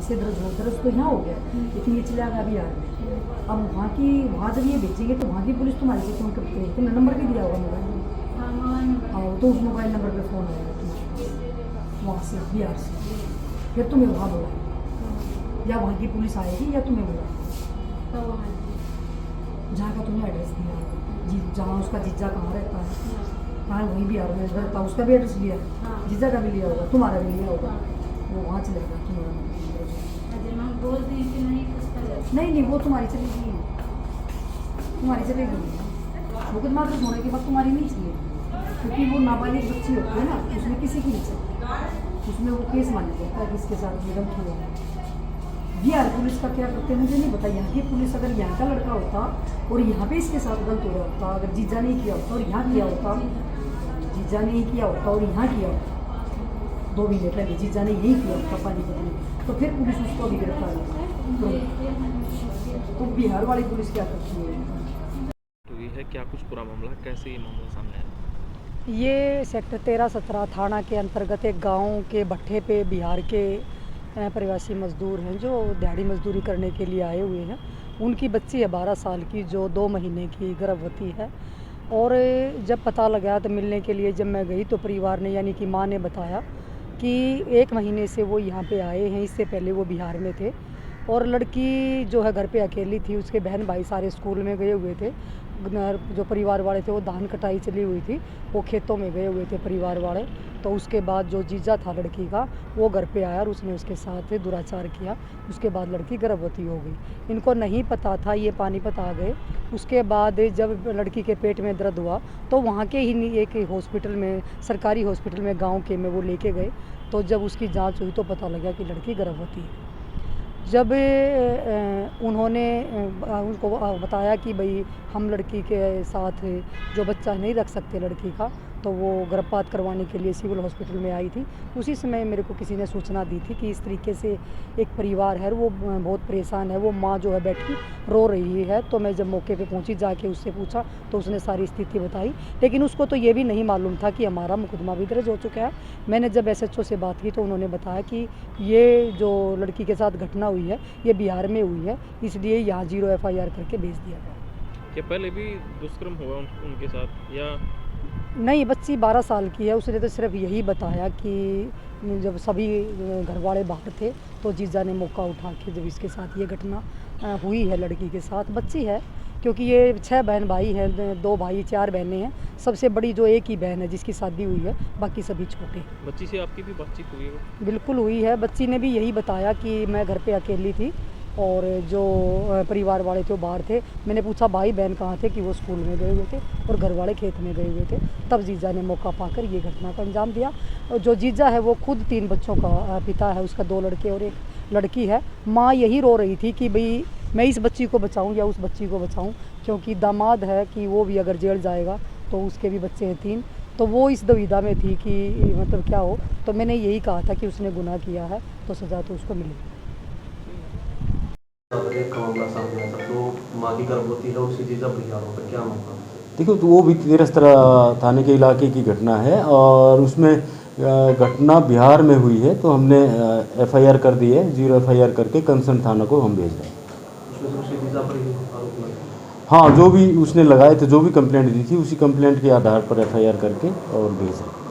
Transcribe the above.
से दर्ज तो यहाँ हो गया, लेकिन ये चला गया अभी यार। अब वहाँ जब ये भेजेंगे तो वहाँ की पुलिस तुम्हारे से फ़ोन करते हैं, तुमने नंबर भी दिया होगा मोबाइल में। हाँ, तो उस मोबाइल नंबर पे फ़ोन आएगा तुम्हारे वहाँ से, बिहार से, फिर तुम्हें वहाँ बुलाएगी, या वहाँ की पुलिस आएगी या तुम्हें बुलाएगी जहाँ का तुमने एड्रेस दिया, जी जहाँ उसका जीजा कहाँ रहता है, कहाँ वहीं बिहार में रहता, उसका भी एड्रेस लिया, जीजा का भी लिया होगा, तुम्हारा भी लिया होगा, वो वहाँ चलेगा तुम्हारा। नहीं, वो तुम्हारी चलेगी, मुकदमा दर्ज होने के बाद तुम्हारी नहीं चलेगी, क्योंकि वो नाबालिग बच्ची होती है ना, उसमें किसी की नहीं चलती, उसमें वो केस माना जाता है किसके साथ गलत हुआ है। बिहार पुलिस का क्या करते हैं मुझे नहीं पता। यहाँ की पुलिस अगर यहाँ का लड़का होता और यहाँ पे इसके साथ गलत हो रहा होता, अगर जीजा नहीं किया होता और यहाँ किया होता, जीजा ने किया होता और यहाँ किया होता 2 महीने पहले जीजा ने यही किया होता पानीपत में, तो फिर पुलिस उसको अभी गिरफ्तार तो बिहार वाली पुलिस क्या करती है? तो ये है क्या कुछ पूरा मामला, कैसे ये मामला सामने आया? ये सेक्टर 13-17 थाना के अंतर्गत एक गाँव के भट्ठे पे बिहार के प्रवासी मज़दूर हैं जो दिहाड़ी मजदूरी करने के लिए आए हुए हैं। उनकी बच्ची है 12 साल की जो 2 महीने की गर्भवती है। और जब पता लगा तो मिलने के लिए जब मैं गई तो परिवार ने यानी कि माँ ने बताया कि 1 महीने से वो यहाँ पे आए हैं, इससे पहले वो बिहार में थे। और लड़की जो है घर पे अकेली थी, उसके बहन भाई सारे स्कूल में गए हुए थे। जो परिवार वाले थे वो धान कटाई चली हुई थी, वो खेतों में गए हुए थे परिवार वाले। तो उसके बाद जो जीजा था लड़की का वो घर पे आया और उसने उसके साथ दुराचार किया। उसके बाद लड़की गर्भवती हो गई। इनको नहीं पता था, ये पानीपत आ गए। उसके बाद जब लड़की के पेट में दर्द हुआ तो वहाँ के ही एक हॉस्पिटल में, सरकारी हॉस्पिटल में गाँव के में वो लेके गए। तो जब उसकी जाँच हुई तो पता लगा कि लड़की गर्भवती है। जब उन्होंने उनको बताया कि भाई हम लड़की के साथ जो बच्चा नहीं रख सकते लड़की का, तो वो गर्भपात करवाने के लिए सिविल हॉस्पिटल में आई थी। उसी समय मेरे को किसी ने सूचना दी थी कि इस तरीके से एक परिवार है वो बहुत परेशान है, वो माँ जो है बैठी रो रही है। तो मैं जब मौके पे पहुंची, जाके उससे पूछा तो उसने सारी स्थिति बताई, लेकिन उसको तो ये भी नहीं मालूम था कि हमारा मुकदमा भी दर्ज हो चुका है। मैंने जब SHO से बात की तो उन्होंने बताया कि ये जो लड़की के साथ घटना हुई है ये बिहार में हुई है, इसलिए यहाँ 0 FIR करके भेज दिया गया। क्या पहले भी दुष्कर्म हुआ उनके साथ या नहीं? बच्ची 12 साल की है। उसने तो सिर्फ यही बताया कि जब सभी घर वाले बाहर थे तो जीजा ने मौका उठा के जब इसके साथ ये घटना हुई है लड़की के साथ। बच्ची है क्योंकि ये 6 बहन भाई हैं, 2 भाई 4 बहनें हैं। सबसे बड़ी जो एक ही बहन है जिसकी शादी हुई है, बाकी सभी छोटे। बच्ची से आपकी भी बातचीत हुई है? बिल्कुल हुई है। बच्ची ने भी यही बताया कि मैं घर पे अकेली थी और जो परिवार वाले थे वो बाहर थे। मैंने पूछा भाई बहन कहाँ थे, कि वो स्कूल में गए हुए थे और घर वाले खेत में गए हुए थे। तब जीजा ने मौका पाकर ये घटना को अंजाम दिया। और जो जीजा है वो खुद 3 बच्चों का पिता है, उसका 2 लड़के और 1 लड़की है। माँ यही रो रही थी कि भाई मैं इस बच्ची को बचाऊं या उस बच्ची को बचाऊं, क्योंकि दामाद है कि वो भी अगर जेल जाएगा तो उसके भी बच्चे हैं 3। तो वो इस दुविधा में थी कि मतलब क्या हो। तो मैंने यही कहा था कि उसने गुनाह किया है तो सज़ा तो उसको मिलेगी। तो माँ की गर्भवती है, उसकी जीजा बिहार पर क्या मामला? देखो, तो वो भी 13-17 थाने के इलाके की घटना है और उसमें घटना बिहार में हुई है। तो हमने FIR कर दी है, 0 FIR करके कंसर्न थाना को हम भेज रहे हैं। उसमें तो उसकी जीजा पर ही आरोप लगा? हाँ, जो भी उसने लगाए थे, जो भी कंप्लेंट दी थी, उसी कंप्लेंट के आधार पर FIR करके और भेज रहे हैं।